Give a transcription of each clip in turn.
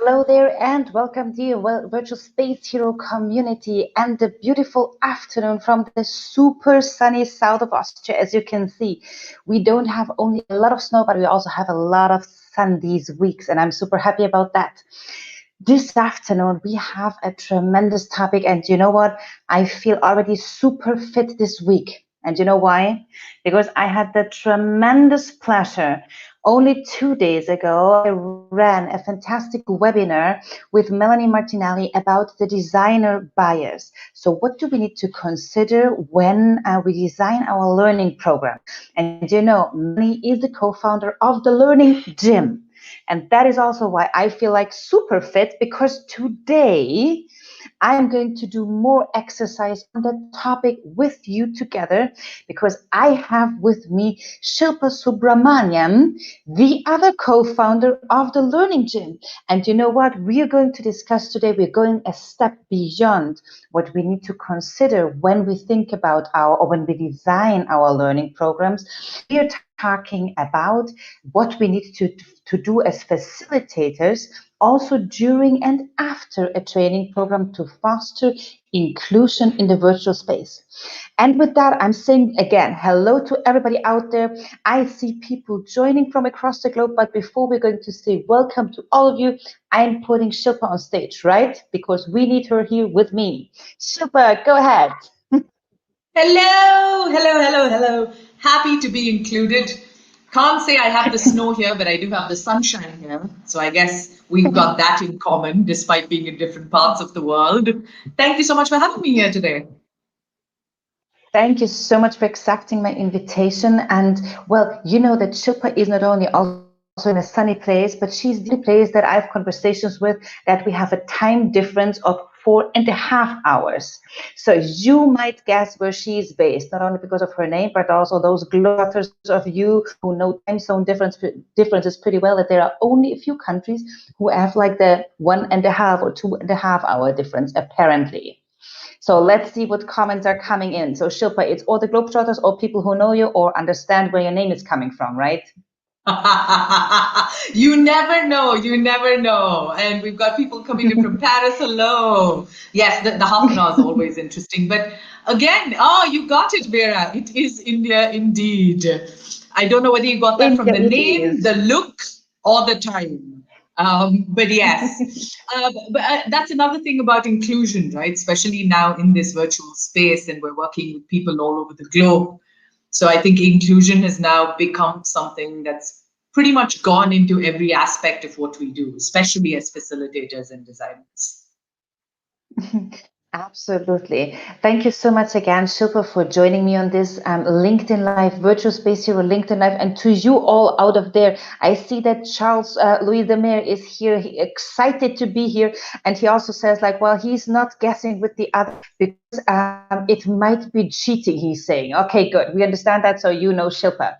Hello there and welcome dear Virtual Space Hero community and the beautiful afternoon from the super sunny south of Austria. As you can see, we don't have only a lot of snow, but we also have a lot of sun these weeks, and I'm super happy about that. This afternoon, we have a tremendous topic, and you know what? I feel already super fit this week. And you know why? Because I had the tremendous pleasure. Only 2 days ago, I ran a fantastic webinar with Melanie Martinelli about the designer bias. So what do we need to consider when we design our learning program? And you know, Melanie is the co-founder of the Learning Gym. And that is also why I feel like super fit, because today I'm going to do more exercise on the topic with you together, because I have with me Shilpa Subramaniam, the other co-founder of the Learning Gym. And you know what we are going to discuss today? We're going a step beyond what we need to consider when we think about or when we design our learning programs. We are talking about what we need to do as facilitators, also during and after a training program, to foster inclusion in the virtual space. And with that, I'm saying again, hello to everybody out there. I see people joining from across the globe, but before we're going to say welcome to all of you, I'm putting Shilpa on stage, right? Because we need her here with me. Shilpa, go ahead. Hello. Happy to be included. Can't say I have the snow here, but I do have the sunshine here. So I guess we've got that in common, despite being in different parts of the world. Thank you so much for having me here today. Thank you so much for accepting my invitation. And well, you know that Shilpa is not only also in a sunny place, but she's the place that I have conversations with that we have a time difference of 4.5 hours. So you might guess where she is based, not only because of her name, but also those globetrotters of you who know time zone differences pretty well, that there are only a few countries who have like the 1.5 or 2.5 hour difference, apparently. So let's see what comments are coming in. So Shilpa, it's all the Globetrotters or people who know you or understand where your name is coming from, right? You never know. And we've got people coming in from Paris. Hello. Yes, the half an hour is always interesting. But again, you got it, Vera. It is India indeed. I don't know whether you got that from the name, the look, or the time. But yes, that's another thing about inclusion, right? Especially now in this virtual space, and we're working with people all over the globe. So I think inclusion has now become something that's pretty much gone into every aspect of what we do, especially as facilitators and designers. Absolutely. Thank you so much again, Shilpa, for joining me on this LinkedIn Live, Virtual Space Hero LinkedIn Live. And to you all out of there, I see that Charles Louis Demare is here, excited to be here. And he also says like, well, he's not guessing with the other because it might be cheating, he's saying. Okay, good. We understand that. So you know Shilpa.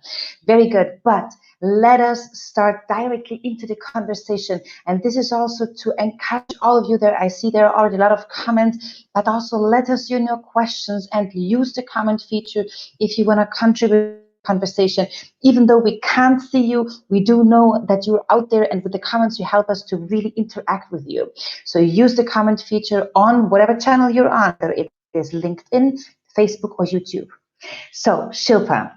Very good. But let us start directly into the conversation. And this is also to encourage all of you there. I see there are already a lot of comments, but also let us know questions and use the comment feature if you want to contribute conversation. Even though we can't see you, we do know that you're out there, and with the comments you help us to really interact with you. So use the comment feature on whatever channel you're on, whether it is LinkedIn, Facebook, or YouTube. So Shilpa,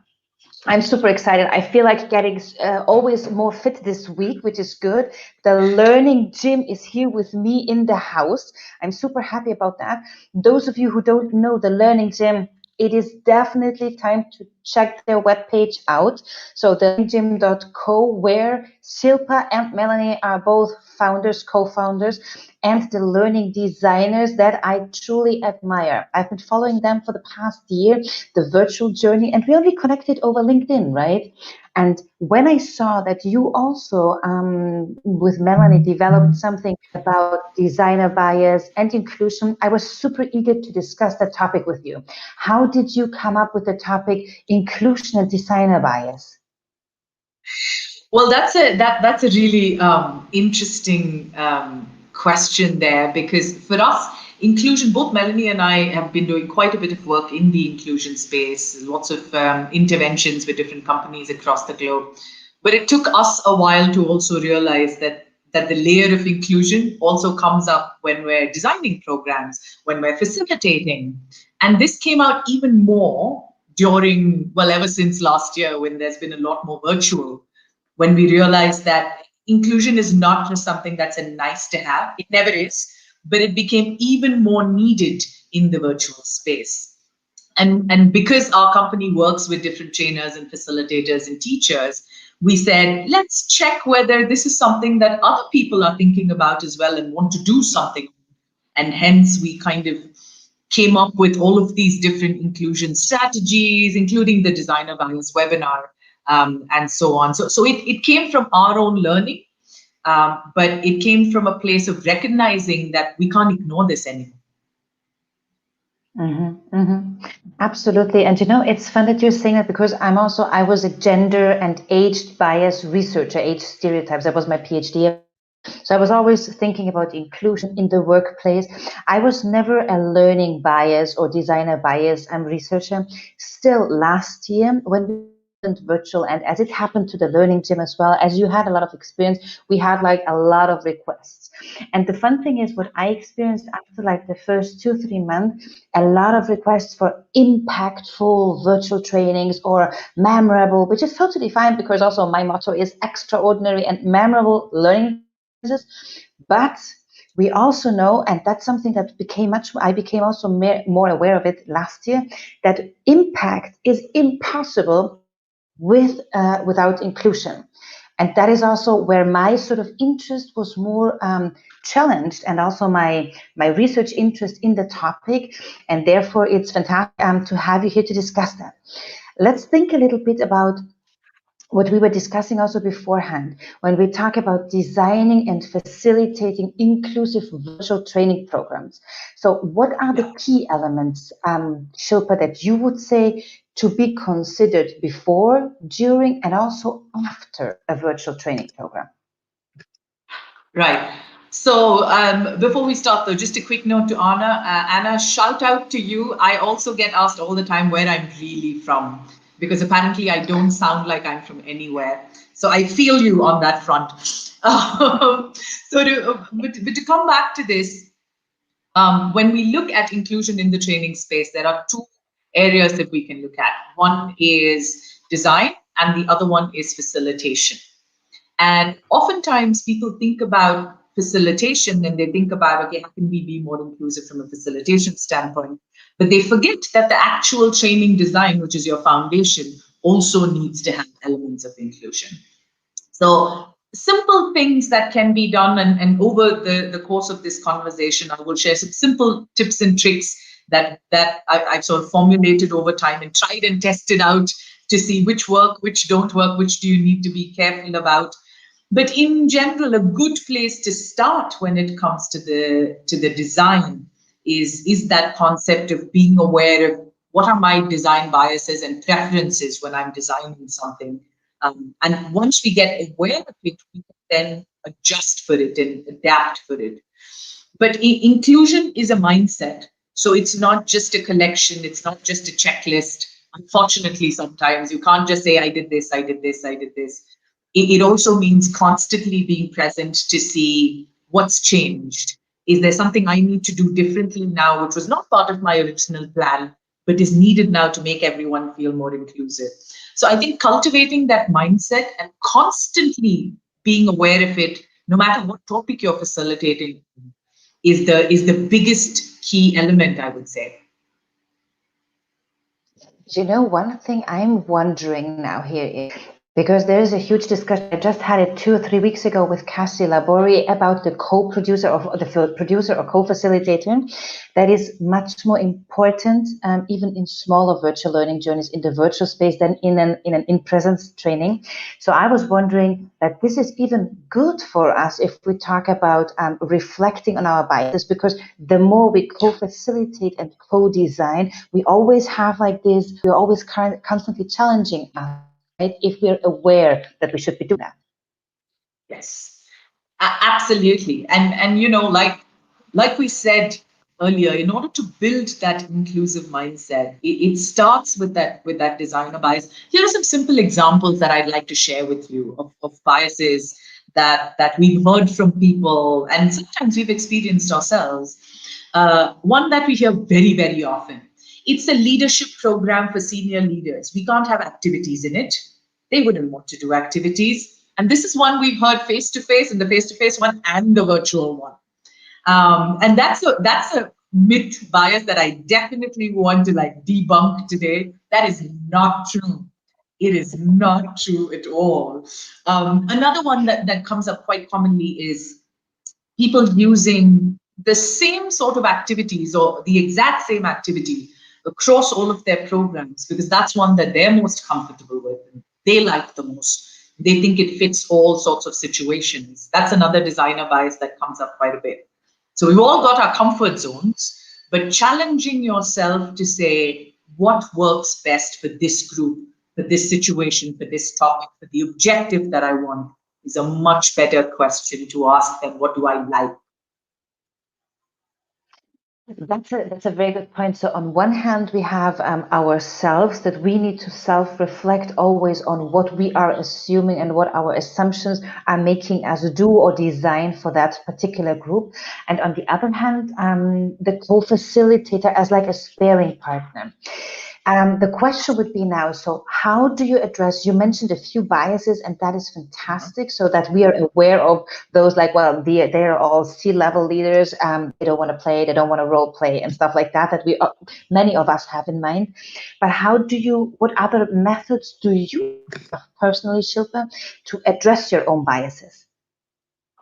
I'm super excited. I feel like getting always more fit this week, which is good. The Learning Gym is here with me in the house. I'm super happy about that. Those of you who don't know the Learning Gym, it is definitely time to check their webpage out. So the learninggym.co, where Shilpa and Melanie are both founders, co-founders, and the learning designers that I truly admire. I've been following them for the past year, the virtual journey, and we only connected over LinkedIn, right? And when I saw that you also, with Melanie, developed something about designer bias and inclusion, I was super eager to discuss that topic with you. How did you come up with the topic inclusion and designer bias? Well, that's a really interesting question there, because for us, inclusion, both Melanie and I have been doing quite a bit of work in the inclusion space, lots of interventions with different companies across the globe. But it took us a while to also realize that that the layer of inclusion also comes up when we're designing programs, when we're facilitating. And this came out even more during, well, ever since last year, when there's been a lot more virtual, when we realized that inclusion is not just something that's a nice to have. It never is, but it became even more needed in the virtual space. And because our company works with different trainers and facilitators and teachers, we said, let's check whether this is something that other people are thinking about as well and want to do something. And hence we kind of came up with all of these different inclusion strategies, including the Designer Bias webinar, and so on. So it came from our own learning, but it came from a place of recognizing that we can't ignore this anymore. Absolutely. And it's fun that you're saying that, because I was a gender and age bias researcher, age stereotypes. That was my PhD. So I was always thinking about inclusion in the workplace. I was never a learning bias or designer bias researcher. Still, last year, when we went virtual, and as it happened to the Learning Gym as well, as you had a lot of experience, we had like a lot of requests. And the fun thing is, what I experienced after like the first 2-3 months, a lot of requests for impactful virtual trainings or memorable, which is totally fine, because also my motto is extraordinary and memorable learning. But we also know, and that's something that I became also more aware of it last year, that impact is impossible without inclusion. And that is also where my sort of interest was more challenged, and also my research interest in the topic. And therefore, it's fantastic to have you here to discuss that. Let's think a little bit about what we were discussing also beforehand, when we talk about designing and facilitating inclusive virtual training programs. So what are the key elements, Shilpa, that you would say to be considered before, during, and also after a virtual training program? Right. So before we start, though, just a quick note to Anna. Anna, shout out to you. I also get asked all the time where I'm really from, because apparently I don't sound like I'm from anywhere. So I feel you on that front. But to come back to this, when we look at inclusion in the training space, there are two areas that we can look at. One is design, and the other one is facilitation. And oftentimes people think about facilitation and they think about, okay, how can we be more inclusive from a facilitation standpoint? But they forget that the actual training design, which is your foundation, also needs to have elements of inclusion. So simple things that can be done, and over the course of this conversation, I will share some simple tips and tricks that I've sort of formulated over time and tried and tested out to see which work, which don't work, which do you need to be careful about. But in general, a good place to start when it comes to the design is that concept of being aware of what are my design biases and preferences when I'm designing something. And once we get aware of it, we can then adjust for it and adapt for it. But inclusion is a mindset. So it's not just a collection. It's not just a checklist. Unfortunately, sometimes you can't just say, I did this, I did this, I did this. It also means constantly being present to see what's changed. Is there something I need to do differently now, which was not part of my original plan, but is needed now to make everyone feel more inclusive? So I think cultivating that mindset and constantly being aware of it, no matter what topic you're facilitating, is the biggest key element, I would say. One thing I'm wondering now here is, because there is a huge discussion, I just had it 2 or 3 weeks ago with Cassie Labori about the co-producer or the producer or co-facilitator. That is much more important, even in smaller virtual learning journeys in the virtual space than in an in-presence training. So I was wondering that this is even good for us if we talk about reflecting on our biases, because the more we co-facilitate and co-design, we always have like this, we're always constantly challenging us. Right? If we're aware that we should be doing that. Yes, absolutely. And like we said earlier, in order to build that inclusive mindset, it starts with that designer bias. Here are some simple examples that I'd like to share with you of biases that we've heard from people, and sometimes we've experienced ourselves. One that we hear very, very often. It's a leadership program for senior leaders. We can't have activities in it. They wouldn't want to do activities. And this is one we've heard face to face, and the face to face one and the virtual one. And that's a myth bias that I definitely want to like debunk today. That is not true. It is not true at all. Another one that comes up quite commonly is people using the same sort of activities or the exact same activity across all of their programs, because that's one that they're most comfortable with and they like the most. They think it fits all sorts of situations. That's another designer bias that comes up quite a bit. So we've all got our comfort zones, but challenging yourself to say what works best for this group, for this situation, for this topic, for the objective that I want is a much better question to ask than what do I like. That's a very good point. So on one hand, we have ourselves that we need to self-reflect always on what we are assuming and what our assumptions are making us do or design for that particular group. And on the other hand, the co-facilitator as like a sparring partner. The question would be now, so how do you address, you mentioned a few biases and that is fantastic so that we are aware of those like, well, they're all C-level leaders, they don't want to play, they don't want to role play and stuff like that we many of us have in mind. But what other methods do you personally, Shilpa, to address your own biases?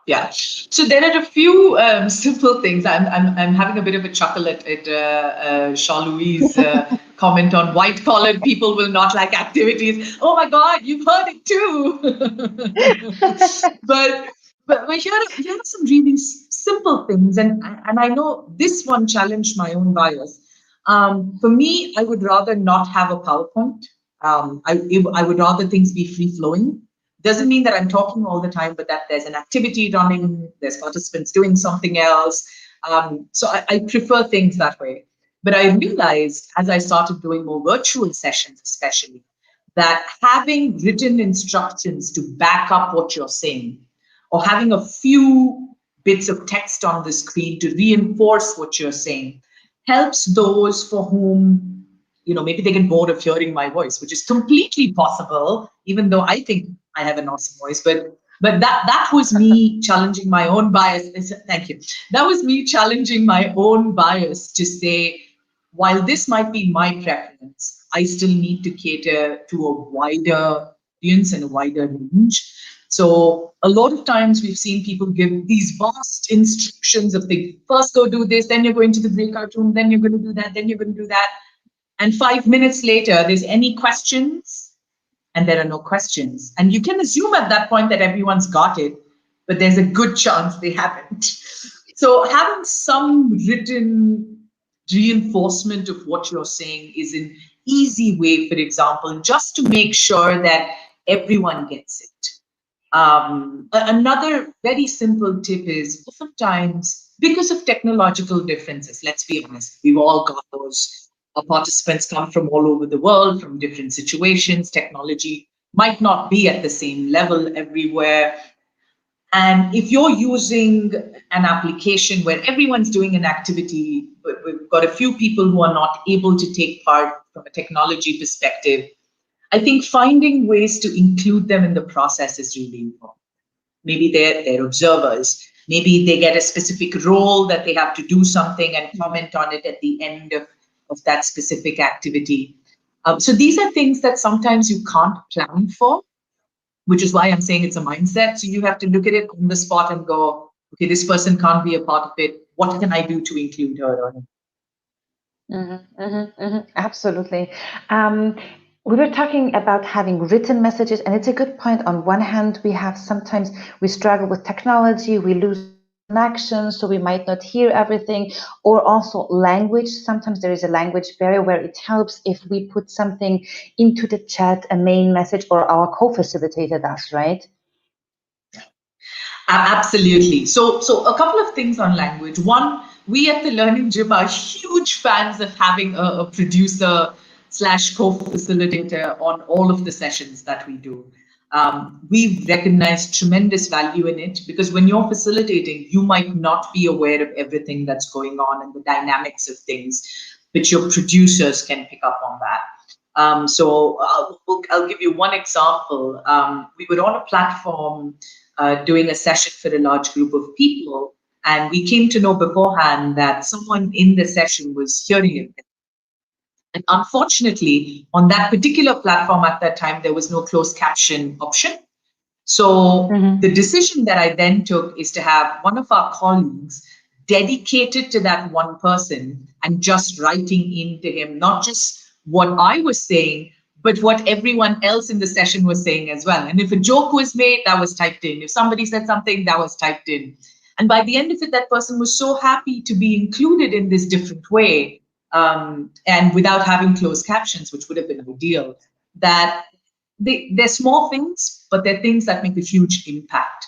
Yeah, so there are a few simple things. I'm having a bit of a chuckle at Jean-Louis' comment on white-collar people will not like activities. Oh my God, you've heard it too. but here are some really simple things, and I know this one challenged my own bias. For me, I would rather not have a PowerPoint. I would rather things be free-flowing. Doesn't mean that I'm talking all the time, but that there's an activity running, there's participants doing something else. So I prefer things that way. But I realized as I started doing more virtual sessions, especially, that having written instructions to back up what you're saying, or having a few bits of text on the screen to reinforce what you're saying, helps those for whom, maybe they get bored of hearing my voice, which is completely possible, even though I think I have an awesome voice, but that was me challenging my own bias. Thank you. That was me challenging my own bias to say, while this might be my preference, I still need to cater to a wider audience and a wider range. So a lot of times we've seen people give these vast instructions of the first go do this, then you're going to the breakout room, then you're going to do that, then you're going to do that. And 5 minutes later, there's any questions? And there are no questions. And you can assume at that point that everyone's got it, but there's a good chance they haven't. So having some written reinforcement of what you're saying is an easy way, for example, just to make sure that everyone gets it. Another very simple tip is oftentimes, because of technological differences, let's be honest, we've all got those. Our participants come from all over the world, from different situations. Technology might not be at the same level everywhere. And if you're using an application where everyone's doing an activity, but we've got a few people who are not able to take part from a technology perspective, I think finding ways to include them in the process is really important. Maybe they're observers. Maybe they get a specific role that they have to do something and comment on it at the end of that specific activity. So these are things that sometimes you can't plan for, which is why I'm saying it's a mindset. So you have to look at it on the spot and go, okay, this person can't be a part of it. What can I do to include her on it? Absolutely. We were talking about having written messages, and it's a good point. On one hand, sometimes we struggle with technology, we lose connections, so we might not hear everything, or also language. Sometimes there is a language barrier where it helps if we put something into the chat, a main message, or our co-facilitator does, right? Absolutely. So a couple of things on language. One, we at the Learning Gym are huge fans of having a producer / co-facilitator on all of the sessions that we do. we've recognized tremendous value in it, because when you're facilitating, you might not be aware of everything that's going on and the dynamics of things, but your producers can pick up on that. So I'll give you one example. We were on a platform doing a session for a large group of people, and we came to know beforehand that someone in the session was hearing it. And unfortunately, on that particular platform at that time, there was no closed caption option. So the decision that I then took is to have one of our colleagues dedicated to that one person and just writing into him, not just what I was saying, but what everyone else in the session was saying as well. And if a joke was made, that was typed in. If somebody said something, that was typed in. And by the end of it, that person was so happy to be included in this different way, and without having closed captions, which would have been ideal, that they're small things, but they're things that make a huge impact.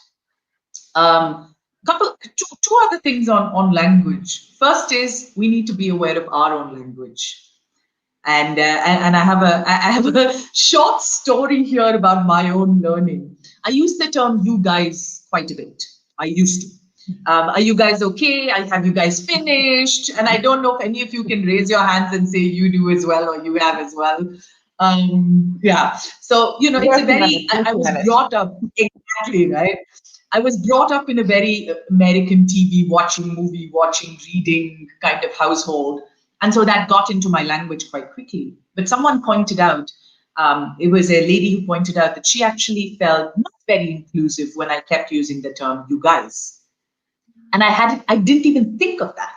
Two other things on language. First is we need to be aware of our own language. And I have a short story here about my own learning. I use the term "you guys" quite a bit. I used to. Are you guys okay? Have you guys finished? And I don't know if any of you can raise your hands and say you do as well, or you have as well. Yeah. So, it's a very, I was brought up, exactly, right? I was brought up in a very American TV watching, movie watching, reading kind of household. And so that got into my language quite quickly. But someone pointed out, it was a lady who pointed out that she actually felt not very inclusive when I kept using the term "you guys." And I didn't even think of that.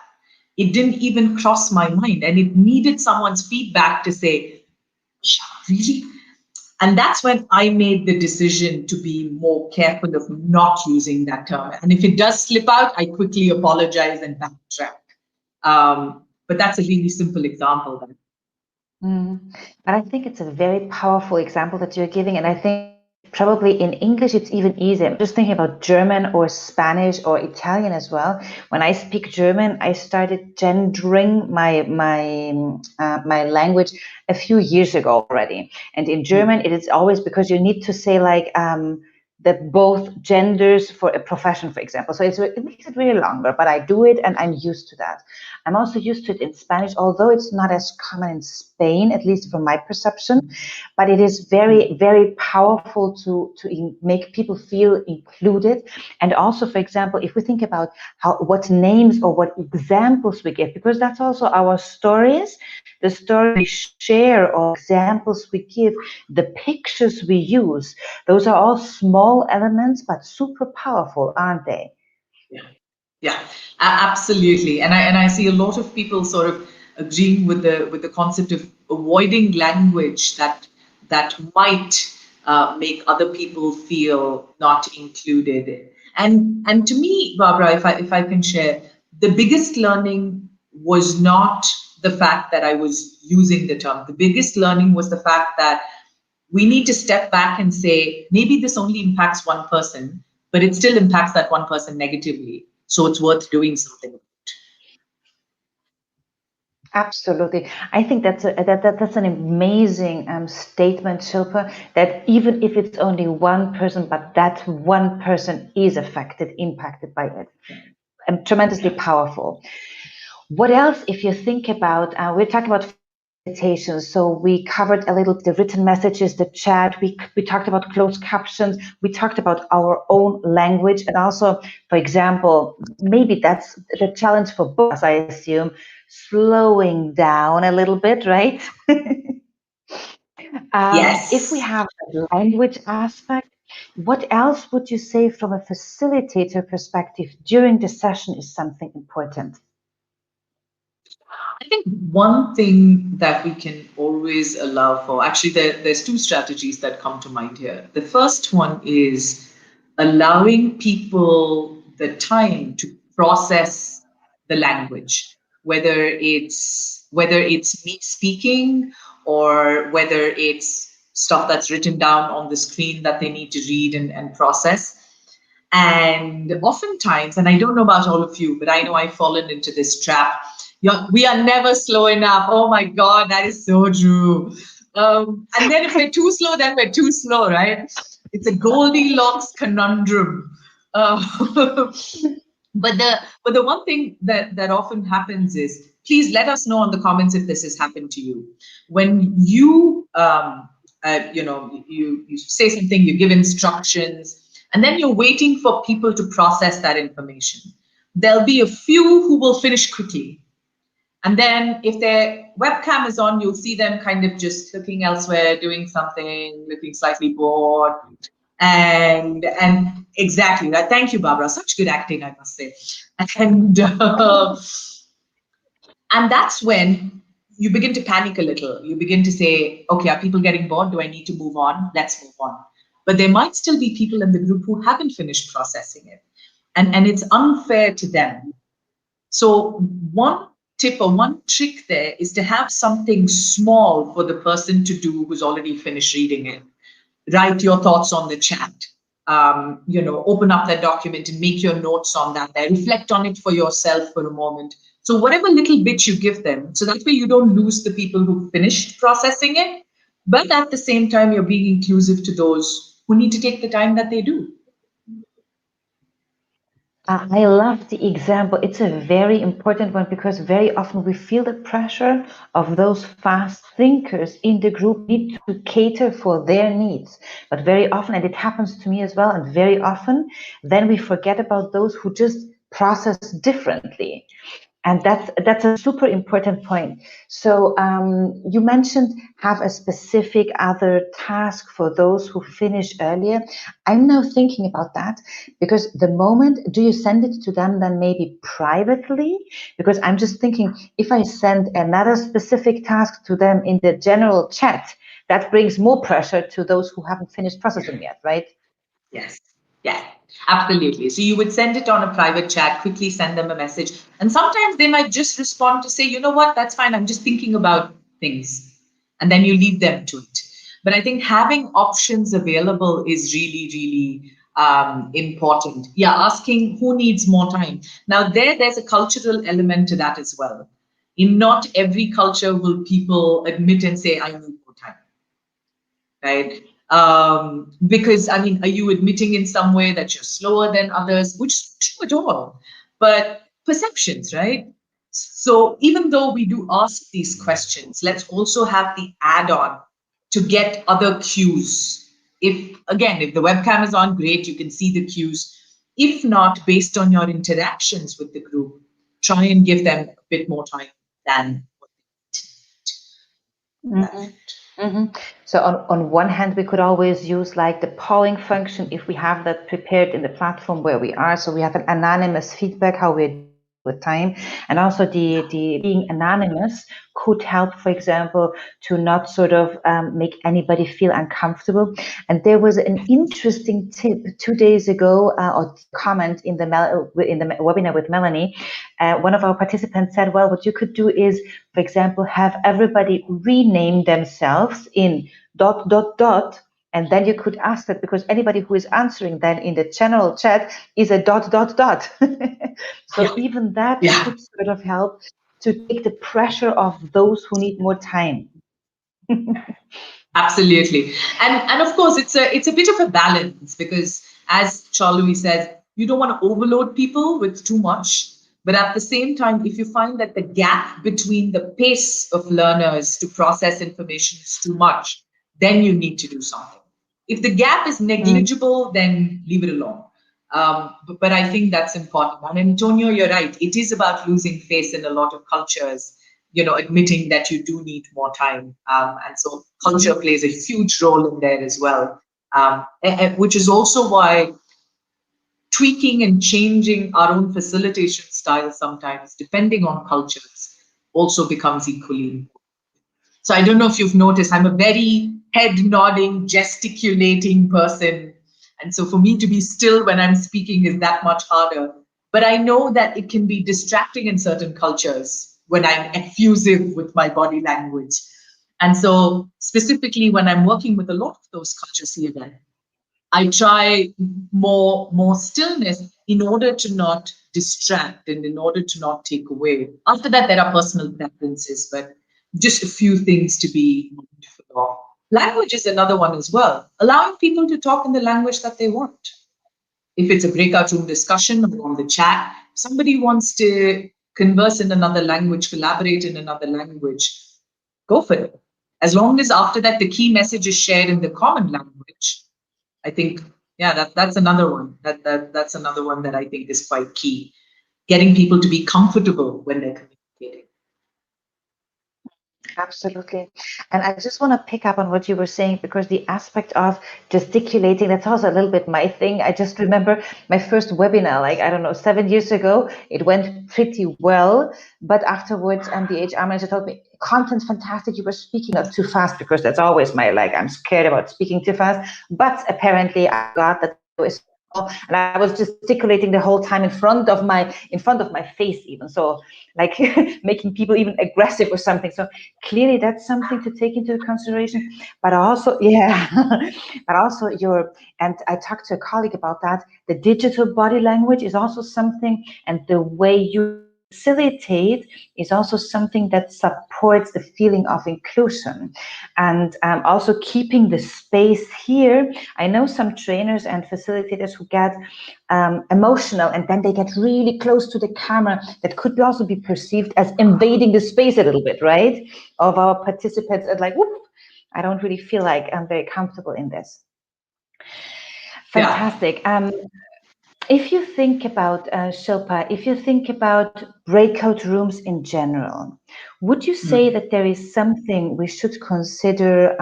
It didn't even cross my mind. And it needed someone's feedback to say, really? And that's when I made the decision to be more careful of not using that term. And if it does slip out, I quickly apologize and backtrack. But that's a really simple example. But I think it's a very powerful example that you're giving. And I think probably in English, it's even easier. I'm just thinking about German or Spanish or Italian as well. When I speak German, I started gendering my language a few years ago already. And in German, it is always because you need to say like that both genders for a profession, for example. So it makes it really longer, but I do it and I'm used to that. I'm also used to it in Spanish, although it's not as common in Spain, at least from my perception, but it is very, very powerful to make people feel included. And also, for example, if we think about what names or what examples we give, because that's also our stories, the story we share or examples we give, the pictures we use, those are all small elements, but super powerful, aren't they? Yeah, absolutely. And I see a lot of people sort of agreeing with the concept of avoiding language that might make other people feel not included. And to me, Barbara, if I can share, the biggest learning was not the fact that I was using the term. The biggest learning was the fact that we need to step back and say, maybe this only impacts one person, but it still impacts that one person negatively. So it's worth doing something about it. Absolutely. I think that's an amazing statement, Shilpa, that even if it's only one person, but that one person is affected, impacted by it. And tremendously powerful. What else, if you think about, we're talking about facilitations. So we covered a little the written messages, the chat, we talked about closed captions, we talked about our own language, and also, for example, maybe that's the challenge for both of us, I assume, slowing down a little bit, right? Yes. If we have the language aspect, what else would you say from a facilitator perspective during the session is something important? I think one thing that we can always allow for, actually, there's two strategies that come to mind here. The first one is allowing people the time to process the language, whether it's me speaking or whether it's stuff that's written down on the screen that they need to read and process. And oftentimes, and I don't know about all of you, but I know I've fallen into this trap. We are never slow enough. Oh my God, that is so true. And then if we're too slow, then we're too slow, right? It's a Goldilocks conundrum. Uh, but the one thing that often happens is, please let us know in the comments if this has happened to you. When you you say something, you give instructions, and then you're waiting for people to process that information. There'll be a few who will finish quickly. And then if their webcam is on, you'll see them kind of just looking elsewhere, doing something, looking slightly bored. And exactly that. Thank you, Barbara. Such good acting, I must say. And that's when you begin to panic a little. You begin to say, okay, are people getting bored? Do I need to move on? Let's move on. But there might still be people in the group who haven't finished processing it. And it's unfair to them. So one tip or one trick there is to have something small for the person to do who's already finished reading it. Write your thoughts on the chat. Open up that document and make your notes on that there. Reflect on it for yourself for a moment. So whatever little bit you give them, so that way you don't lose the people who finished processing it, but at the same time, you're being inclusive to those who need to take the time that they do. I love the example. It's a very important one because very often we feel the pressure of those fast thinkers in the group need to cater for their needs. But very often, and it happens to me as well, and very often, then we forget about those who just process differently. And that's a super important point. So you mentioned have a specific other task for those who finish earlier. I'm now thinking about that because the moment, do you send it to them then maybe privately? Because I'm just thinking if I send another specific task to them in the general chat, that brings more pressure to those who haven't finished processing yet, right? Yes. Yeah, absolutely. So you would send it on a private chat, quickly send them a message. And sometimes they might just respond to say, you know what, that's fine. I'm just thinking about things. And then you leave them to it. But I think having options available is really, really important. Yeah, asking who needs more time. Now, there's a cultural element to that as well. In not every culture will people admit and say, I need more time. Right? Because, I mean, are you admitting in some way that you're slower than others, which is true at all, but perceptions, right? So even though we do ask these questions, let's also have the add-on to get other cues. If the webcam is on, great, you can see the cues. If not, based on your interactions with the group, try and give them a bit more time than what they need. So on one hand, we could always use like the polling function if we have that prepared in the platform where we are. So we have an anonymous feedback, how we're with time. And also the being anonymous could help, for example, to not sort of make anybody feel uncomfortable. And there was an interesting tip 2 days ago, or comment in the webinar with Melanie. One of our participants said, well, what you could do is, for example, have everybody rename themselves in ... And then you could ask that because anybody who is answering then in the general chat is a ... So even that could sort of help to take the pressure off those who need more time. Absolutely. And of course, it's a bit of a balance because as Charlie says, you don't want to overload people with too much. But at the same time, if you find that the gap between the pace of learners to process information is too much, then you need to do something. If the gap is negligible, then leave it alone. But I think that's important. And Antonio, you're right. It is about losing face in a lot of cultures, admitting that you do need more time. And so culture plays a huge role in there as well, which is also why tweaking and changing our own facilitation style sometimes, depending on cultures, also becomes equally important. So I don't know if you've noticed, I'm a very head nodding, gesticulating person. And so for me to be still when I'm speaking is that much harder. But I know that it can be distracting in certain cultures when I'm effusive with my body language. And so specifically when I'm working with a lot of those cultures here, then I try more stillness in order to not distract and in order to not take away. After that, there are personal preferences, but just a few things to be mindful of. Language is another one as well. Allowing people to talk in the language that they want. If it's a breakout room discussion or on the chat, somebody wants to converse in another language, collaborate in another language, go for it. As long as after that the key message is shared in the common language, I think, yeah, that's another one. That's another one that I think is quite key. Getting people to be comfortable when they're communicating. Absolutely. And I just want to pick up on what you were saying, because the aspect of gesticulating, that's also a little bit my thing. I just remember my first webinar, like, I don't know, 7 years ago. It went pretty well. But afterwards, the HR manager told me, content's fantastic. You were speaking not too fast, because that's always my, like, I'm scared about speaking too fast. But apparently I got that and I was gesticulating the whole time in front of my face even, so like making people even aggressive or something. So clearly that's something to take into consideration. But also, yeah, but also and I talked to a colleague about that, the digital body language is also something, and the way you facilitate is also something that supports the feeling of inclusion. And also keeping the space here. I know some trainers and facilitators who get emotional, and then they get really close to the camera. That could also be perceived as invading the space a little bit, right? Of our participants, and like, whoop, I don't really feel like I'm very comfortable in this. Fantastic. Yeah. If you think about, Shilpa, if you think about breakout rooms in general, would you say that there is something we should consider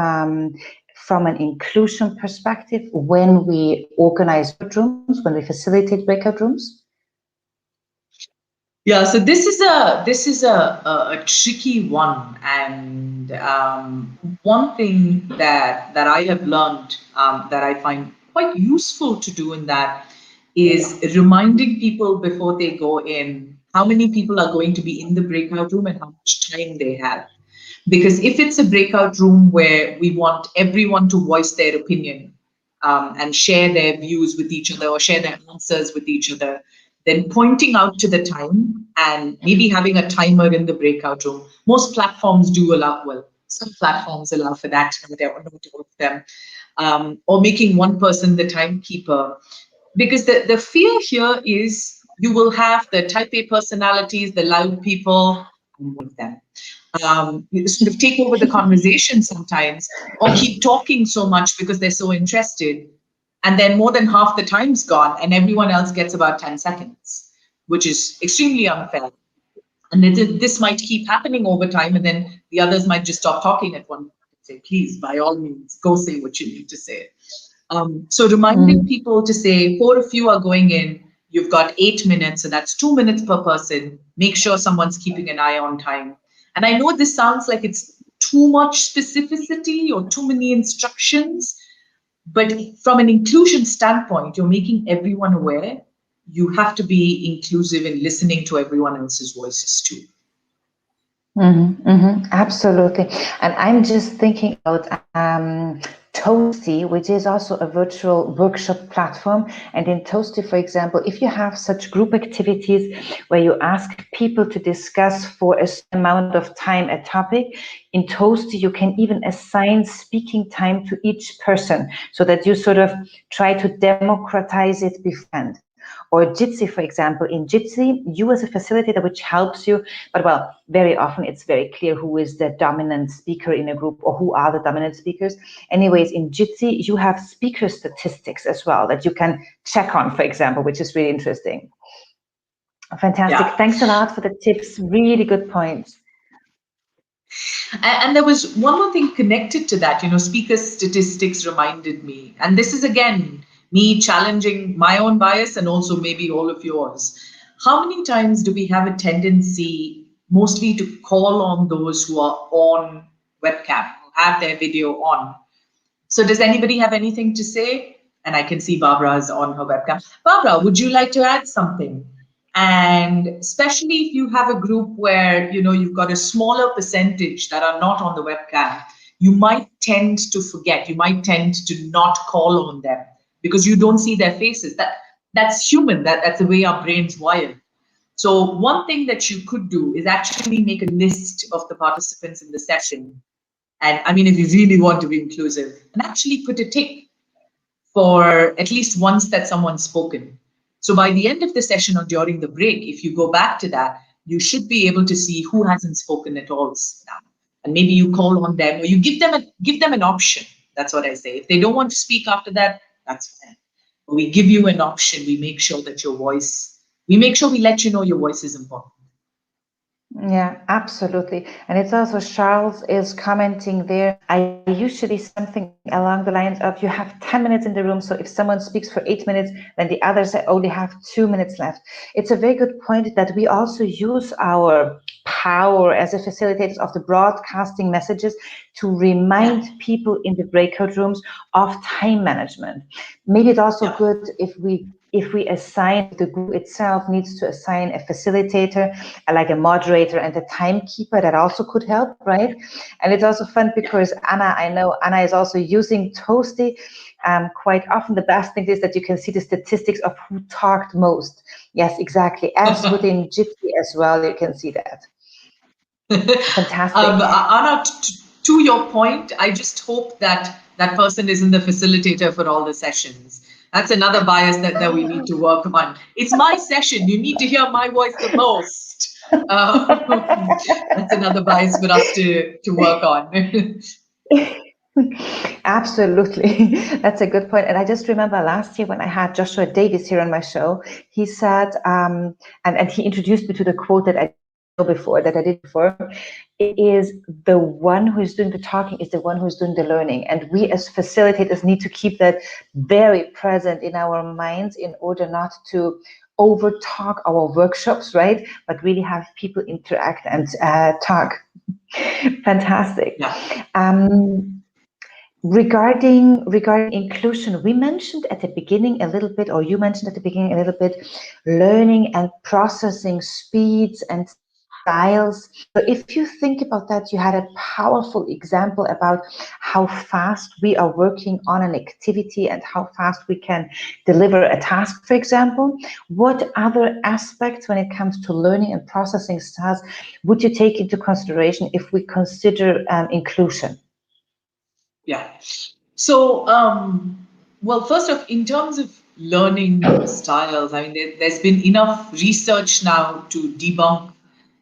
from an inclusion perspective when we organize rooms, when we facilitate breakout rooms? Yeah, so this is a tricky one, and one thing that I have learned that I find quite useful to do in that is reminding people before they go in how many people are going to be in the breakout room and how much time they have. Because if it's a breakout room where we want everyone to voice their opinion and share their views with each other or share their answers with each other, then pointing out to the time and maybe having a timer in the breakout room. Most platforms do allow, well, some platforms allow for that, not all of them, or making one person the timekeeper. Because the fear here is you will have the type A personalities, the loud people, all of them. Sort of take over the conversation sometimes, or keep talking so much because they're so interested. And then more than half the time's gone, and everyone else gets about 10 seconds, which is extremely unfair. And this might keep happening over time, and then the others might just stop talking at one point and say, please, by all means, go say what you need to say. So reminding people to say, 4 of you are going in, you've got 8 minutes, so that's 2 minutes per person. Make sure someone's keeping an eye on time. And I know this sounds like it's too much specificity or too many instructions, but from an inclusion standpoint, you're making everyone aware. You have to be inclusive in listening to everyone else's voices too. Absolutely. And I'm just thinking about Toasty, which is also a virtual workshop platform. And in Toasty, for example, if you have such group activities where you ask people to discuss for a certain amount of time a topic, in Toasty, you can even assign speaking time to each person so that you sort of try to democratize it beforehand. Or Jitsi, for example, in Jitsi, you as a facilitator, which helps you, but well, very often it's very clear who is the dominant speaker in a group or who are the dominant speakers. Anyways, in Jitsi, you have speaker statistics as well that you can check on, for example, which is really interesting. Fantastic. Yeah. Thanks a lot for the tips. Really good points. And there was one more thing connected to that, speaker statistics reminded me, and this is again, me challenging my own bias and also maybe all of yours. How many times do we have a tendency mostly to call on those who are on webcam, who have their video on? So does anybody have anything to say? And I can see Barbara's on her webcam. Barbara, would you like to add something? And especially if you have a group where, you've got a smaller percentage that are not on the webcam, you might tend to forget, you might tend to not call on them because you don't see their faces. That's human, that's the way our brains wired. So one thing that you could do is actually make a list of the participants in the session And I mean, if you really want to be inclusive, and actually put a tick for at least once that someone's spoken. So by the end of the session or during the break, if you go back to that, you should be able to see who hasn't spoken at all now. And maybe you call on them or you give them an option. That's what I say. If they don't want to speak after that, that's fine. But we give you an option. We make sure that we make sure we let you know your voice is important. Yeah, absolutely. And it's also Charles is commenting there. I usually say something along the lines of you have 10 minutes in the room. So if someone speaks for 8 minutes, then the others only have 2 minutes left. It's a very good point that we also use our power as a facilitators of the broadcasting messages to remind people in the breakout rooms of time management. Maybe it's also good if we assign, the group itself needs to assign a facilitator, like a moderator and a timekeeper, that also could help, right? And it's also fun because I know Anna is also using Toasty. Quite often the best thing is that you can see the statistics of who talked most. Yes, exactly. As within Jitsi as well, you can see that. Fantastic. Anna, to your point, I just hope that that person isn't the facilitator for all the sessions. That's another bias that we need to work on. It's my session. You need to hear my voice the most. That's another bias for us to work on. Absolutely. That's a good point. And I just remember last year when I had Joshua Davis here on my show, he said, and he introduced me to the quote that I did before. It is the one who is doing the talking is the one who is doing the learning. And we as facilitators need to keep that very present in our minds in order not to over talk our workshops, right? But really have people interact and talk. Fantastic. Yeah. Regarding inclusion, we mentioned at the beginning a little bit, or you mentioned at the beginning a little bit, learning and processing speeds and styles. So if you think about that, you had a powerful example about how fast we are working on an activity and how fast we can deliver a task, for example. What other aspects when it comes to learning and processing styles would you take into consideration if we consider inclusion? Yeah. So, well, first off, in terms of learning styles, I mean, there's been enough research now to debunk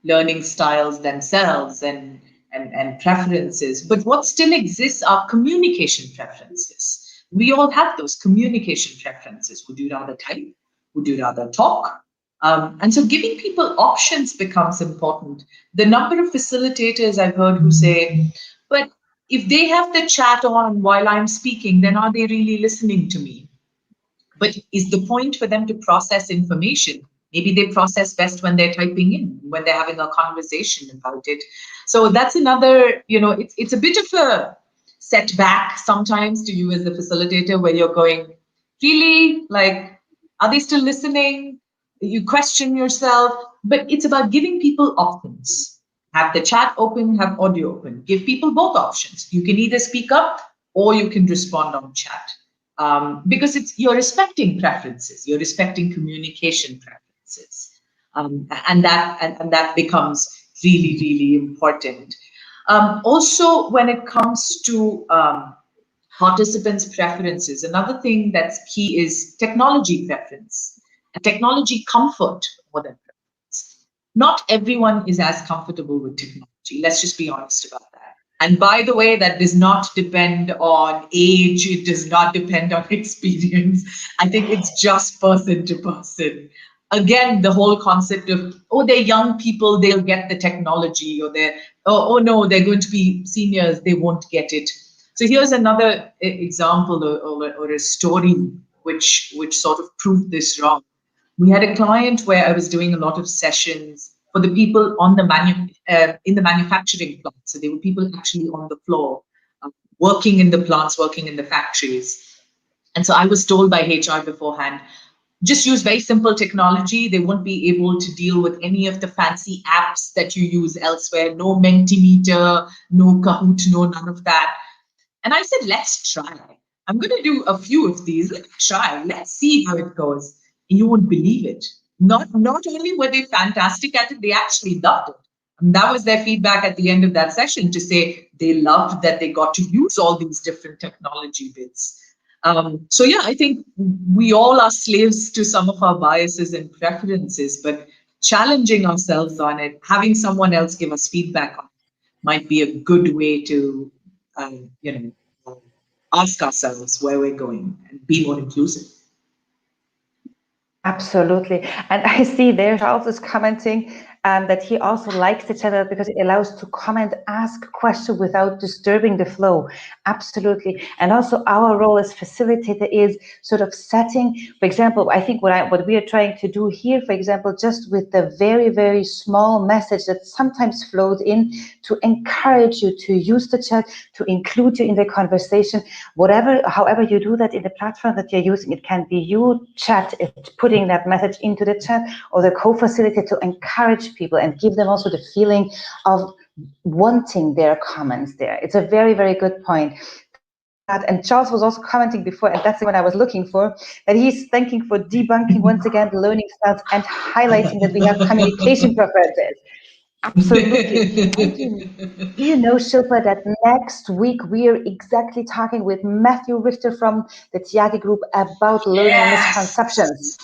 learning styles themselves and preferences. But what still exists are communication preferences. We all have those communication preferences. Would you rather type? Would you rather talk? And so giving people options becomes important. The number of facilitators I've heard who say, but if they have the chat on while I'm speaking, then are they really listening to me? But is the point for them to process information? Maybe they process best when they're typing in, when they're having a conversation about it. So that's another, it's a bit of a setback sometimes to you as the facilitator where you're going, really? Like, are they still listening? You question yourself, but it's about giving people options. Have the chat open, have audio open. Give people both options. You can either speak up or you can respond on chat. Because you're respecting preferences, you're respecting communication preferences, and that becomes really, really important. Also, when it comes to participants' preferences, another thing that's key is technology preference and technology comfort more than preference. Not everyone is as comfortable with technology. Let's just be honest about that. And by the way, that does not depend on age. It does not depend on experience. I think it's just person to person. Again, the whole concept of, they're young people, they'll get the technology, or no, they're going to be seniors, they won't get it. So here's another example or a story which sort of proved this wrong. We had a client where I was doing a lot of sessions for the people on in the manufacturing plant. So there were people actually on the floor, working in the plants, working in the factories. And so I was told by HR beforehand, just use very simple technology. They won't be able to deal with any of the fancy apps that you use elsewhere. No Mentimeter, no Kahoot, no none of that. And I said, let's try. I'm going to do a few of these. Let's try. Let's see how it goes. And you won't believe it. Not only were they fantastic at it, they actually loved it. And that was their feedback at the end of that session, to say they loved that they got to use all these different technology bits. So yeah, I think we all are slaves to some of our biases and preferences, but challenging ourselves on it, having someone else give us feedback on it, might be a good way to, ask ourselves where we're going and be more inclusive. Absolutely. And I see there Charles is commenting that he also likes the chat because it allows to comment, ask questions without disturbing the flow. Absolutely. And also our role as facilitator is sort of setting, for example, I think what we are trying to do here, for example, just with the very, very small message that sometimes flows in, to encourage you to use the chat, to include you in the conversation, however you do that in the platform that you're using. It can be you chat, putting that message into the chat, or the co-facilitator to encourage people and give them also the feeling of wanting their comments there. It's a very, very good point. And Charles was also commenting before, and that's the one I was looking for, that he's thanking for debunking once again the learning styles and highlighting that we have communication preferences. Absolutely. Do you know, Shilpa, that next week we are exactly talking with Matthew Richter from the Tyagi Group about learning misconceptions.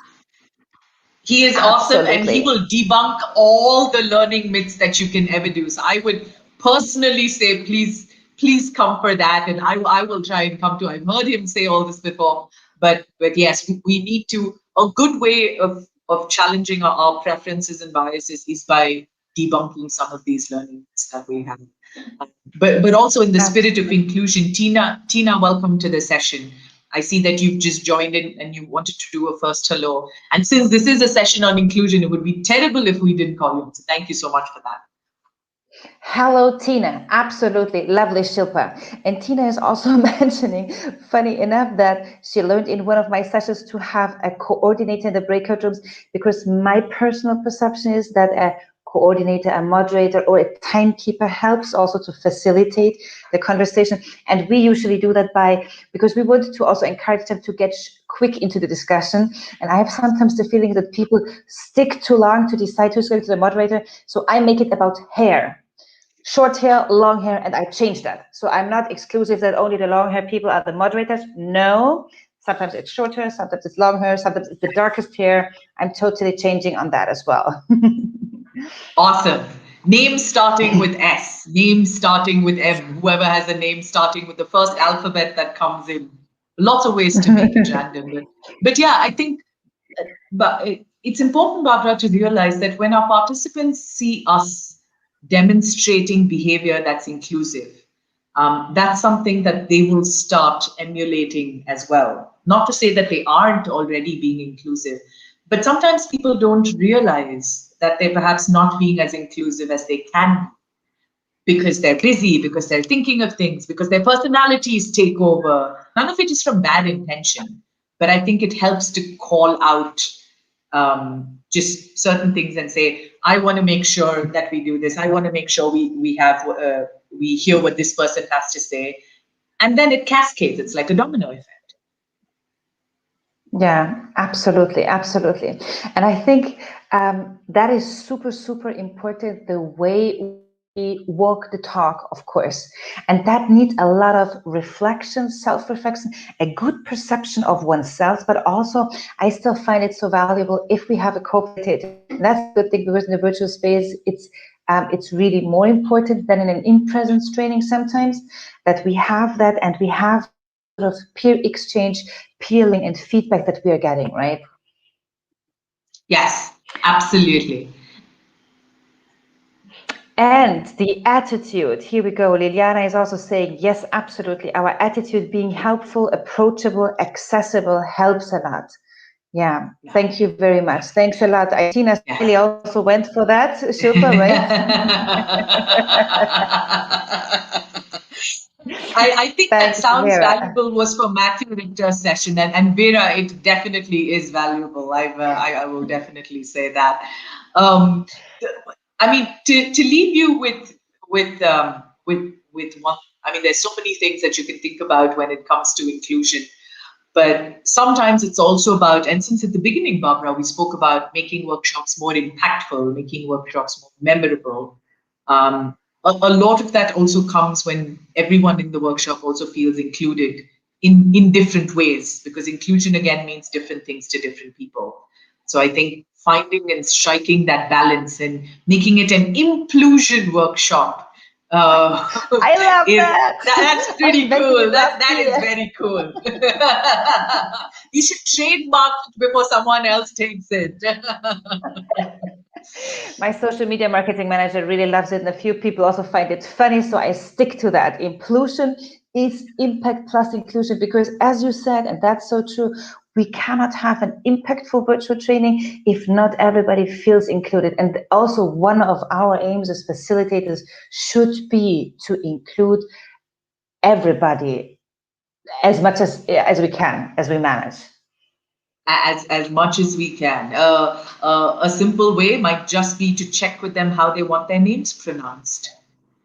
He is awesome, and he will debunk all the learning myths that you can ever do. So I would personally say, please come for that, and I will try and come to. I've heard him say all this before, but yes, we need to. A good way of challenging our preferences and biases is by debunking some of these learning myths that we have. But also in the spirit of inclusion, Tina, welcome to the session. I see that you've just joined in and you wanted to do a first hello. And since this is a session on inclusion, it would be terrible if we didn't call you. So thank you so much for that. Hello, Tina. Absolutely. Lovely, Shilpa. And Tina is also mentioning, funny enough, that she learned in one of my sessions to have a coordinator in the breakout rooms, because my personal perception is that a coordinator, a moderator, or a timekeeper helps also to facilitate the conversation. And we usually do that because we want to also encourage them to get quick into the discussion. And I have sometimes the feeling that people stick too long to decide who's going to the moderator. So I make it about hair. Short hair, long hair, and I change that. So I'm not exclusive that only the long hair people are the moderators. No, sometimes it's short hair, sometimes it's long hair, sometimes it's the darkest hair. I'm totally changing on that as well. Awesome. Name starting with S, name starting with M, whoever has a name starting with the first alphabet that comes in. Lots of ways to make it random. But yeah, I think it's important, Barbara, to realize that when our participants see us demonstrating behavior that's inclusive, that's something that they will start emulating as well. Not to say that they aren't already being inclusive, but sometimes people don't realize that they're perhaps not being as inclusive as they can be, because they're busy, because they're thinking of things, because their personalities take over. None of it is from bad intention, but I think it helps to call out just certain things and say, I want to make sure that we do this. I want to make sure we hear what this person has to say. And then it cascades. It's like a domino effect. Yeah, absolutely. Absolutely. And I think that is super, super important, the way we walk the talk, of course. And that needs a lot of reflection, self-reflection, a good perception of oneself, but also I still find it so valuable if we have a co-facilitator. That's a good thing, because in the virtual space, it's really more important than in an in-presence training sometimes, that we have that, and we have sort of peer exchange, peer link, and feedback that we are getting, right? Yes, absolutely. And the attitude, here we go. Liliana is also saying, yes, absolutely. Our attitude being helpful, approachable, accessible helps a lot. Yeah, thank you very much. Thanks a lot. Tina Sally also went for that, Shilpa, right? I think Thanks, that sounds Vera. valuable was for Matthew Richter's session, and Vera, it definitely is valuable. I will definitely say that. I mean, to leave you with one. I mean, there's so many things that you can think about when it comes to inclusion, but sometimes it's also about, and since at the beginning, Barbara, we spoke about making workshops more impactful, making workshops more memorable. A lot of that also comes when everyone in the workshop also feels included in different ways, because inclusion again means different things to different people. So I think finding and striking that balance and making it an inclusion workshop I love is that. that's I'm pretty inventing cool. it That last is year. very cool. You should trademark it before someone else takes it. My social media marketing manager really loves it, and a few people also find it funny, so I stick to that. Inclusion is impact plus inclusion, because as you said, and that's so true, we cannot have an impactful virtual training if not everybody feels included. And also one of our aims as facilitators should be to include everybody as much as we can, as we manage. As much as we can. A simple way might just be to check with them how they want their names pronounced,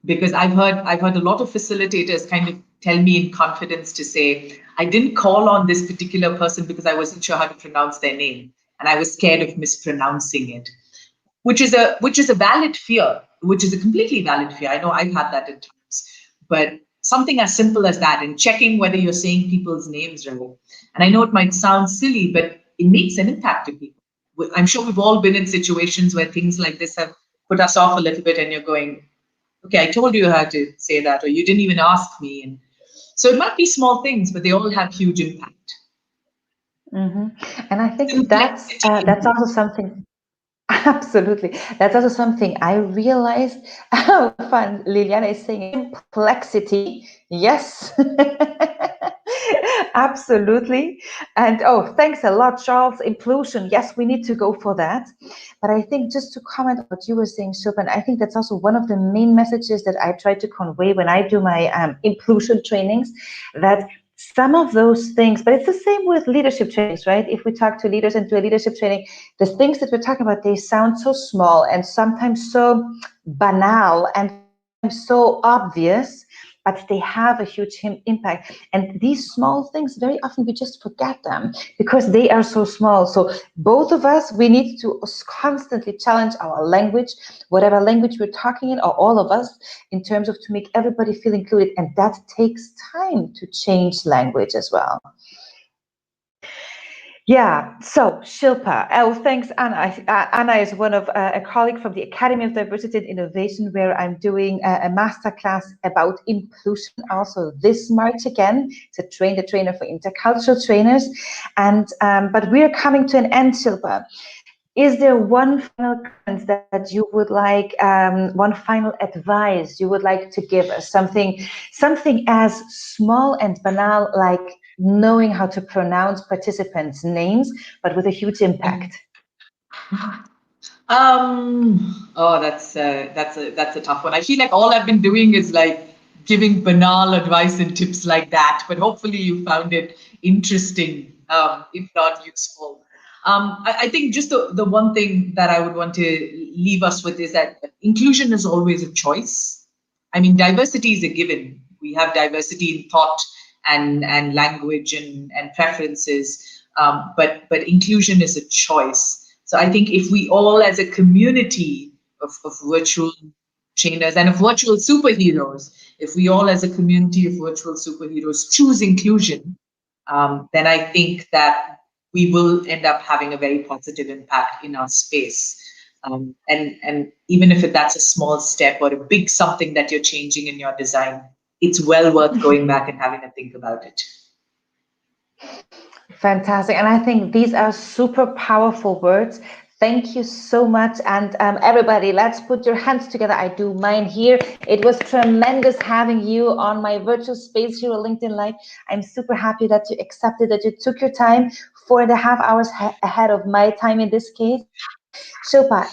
because I've heard a lot of facilitators kind of tell me in confidence to say, I didn't call on this particular person because I wasn't sure how to pronounce their name and I was scared of mispronouncing it, which is a valid fear, which is a completely valid fear. I know I've had that at times, but something as simple as that, and checking whether you're saying people's names right. And I know it might sound silly, but it makes an impact to people. I'm sure we've all been in situations where things like this have put us off a little bit, and you're going, okay, I told you how to say that, or you didn't even ask me. And so it might be small things, but they all have huge impact. Mm-hmm. And I think that's Complexity. also something. Absolutely. That's also something I realized. How fun Liliana is saying complexity. Yes. Absolutely. And oh, thanks a lot, Charles. Inclusion. Yes, we need to go for that. But I think just to comment on what you were saying, Shubhan, I think that's also one of the main messages that I try to convey when I do my inclusion trainings, that some of those things, but it's the same with leadership trainings, right? If we talk to leaders and do a leadership training, the things that we're talking about, they sound so small and sometimes so banal and so obvious, but they have a huge impact. And these small things, very often we just forget them because they are so small. So both of us, we need to constantly challenge our language, whatever language we're talking in, or all of us, in terms of to make everybody feel included. And that takes time to change language as well. Yeah, so Shilpa, oh, thanks, Anna. Anna is one of a colleague from the Academy of Diversity and Innovation, where I'm doing a masterclass about inclusion also this March again, to train the trainer for intercultural trainers. And but we're coming to an end, Shilpa. Is there one final comment that you would like, one final advice you would like to give us? Something as small and banal like knowing how to pronounce participants' names, but with a huge impact. Oh, that's a tough one. I feel like all I've been doing is like giving banal advice and tips like that, but hopefully you found it interesting, if not useful. I think just the one thing that I would want to leave us with is that inclusion is always a choice. I mean, diversity is a given. We have diversity in thought and language and preferences, but inclusion is a choice. So I think if we all, as a community of virtual trainers and of virtual superheroes, if we all, as a community of virtual superheroes, choose inclusion, then I think that we will end up having a very positive impact in our space. And even if that's a small step or a big something that you're changing in your design, it's well worth going back and having a think about it. Fantastic. And I think these are super powerful words. Thank you so much. And everybody, let's put your hands together. I do mine here. It was tremendous having you on my virtual space here on LinkedIn Live. I'm super happy that you accepted, that you took your time, 4.5 hours ahead of my time in this case. Shilpa,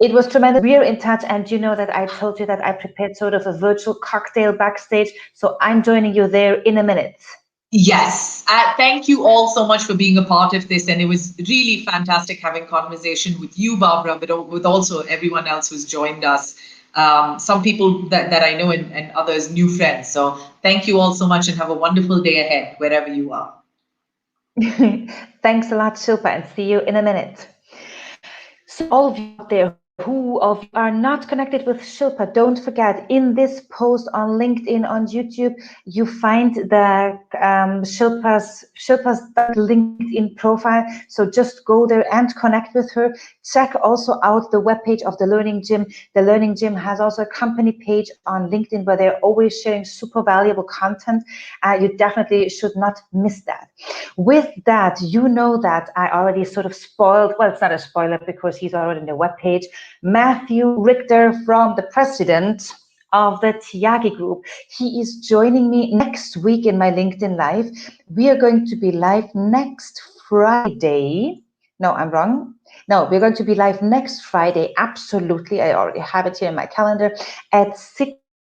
it was tremendous. We are in touch, and you know that I told you that I prepared sort of a virtual cocktail backstage. So I'm joining you there in a minute. Yes. Thank you all so much for being a part of this. And it was really fantastic having conversation with you, Barbara, but with also everyone else who's joined us. Some people that I know and others, new friends. So thank you all so much and have a wonderful day ahead, wherever you are. Thanks a lot, Shilpa, and see you in a minute. So all of you out there who of you are not connected with Shilpa, don't forget, in this post on LinkedIn, on YouTube, you find the Shilpa's LinkedIn profile. So just go there and connect with her. Check also out the webpage of the Learning Gym. The Learning Gym has also a company page on LinkedIn where they're always sharing super valuable content. You definitely should not miss that. With that, you know that I already sort of spoiled, well, it's not a spoiler because he's already in the webpage, Matthew Richter, from the president of the Tyagi Group. He is joining me next week in my LinkedIn Live. We are going to be live next Friday. No, I'm wrong. No, we're going to be live next Friday. Absolutely. I already have it here in my calendar at 6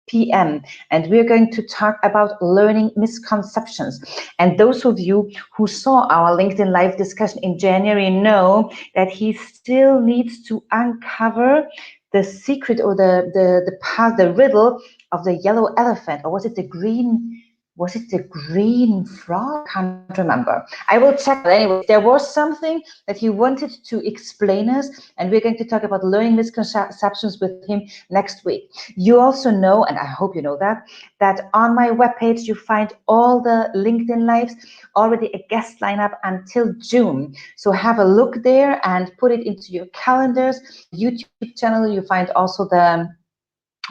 p.m. and we're going to talk about learning misconceptions. And those of you who saw our LinkedIn Live discussion in January know that he still needs to uncover the secret or the riddle of the yellow elephant, or was it the green frog? I can't remember. I will check. But anyway, there was something that he wanted to explain us, and we're going to talk about learning misconceptions with him next week. You also know, and I hope you know that on my webpage you find all the LinkedIn Lives, already a guest lineup until June. So have a look there and put it into your calendars. YouTube channel, you find also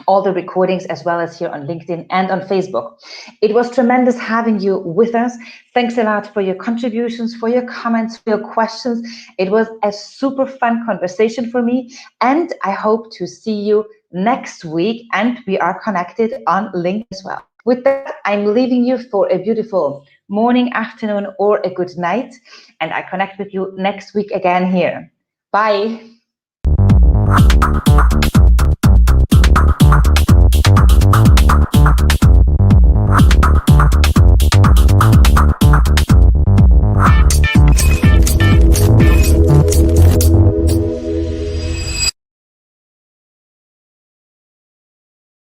all the recordings, as well as here on LinkedIn and on Facebook. It was tremendous having you with us. Thanks a lot for your contributions, for your comments, for your questions. It was a super fun conversation for me, and I hope to see you next week, and we are connected on LinkedIn as well. With that, I'm leaving you for a beautiful morning, afternoon, or a good night, and I connect with you next week again here. Bye.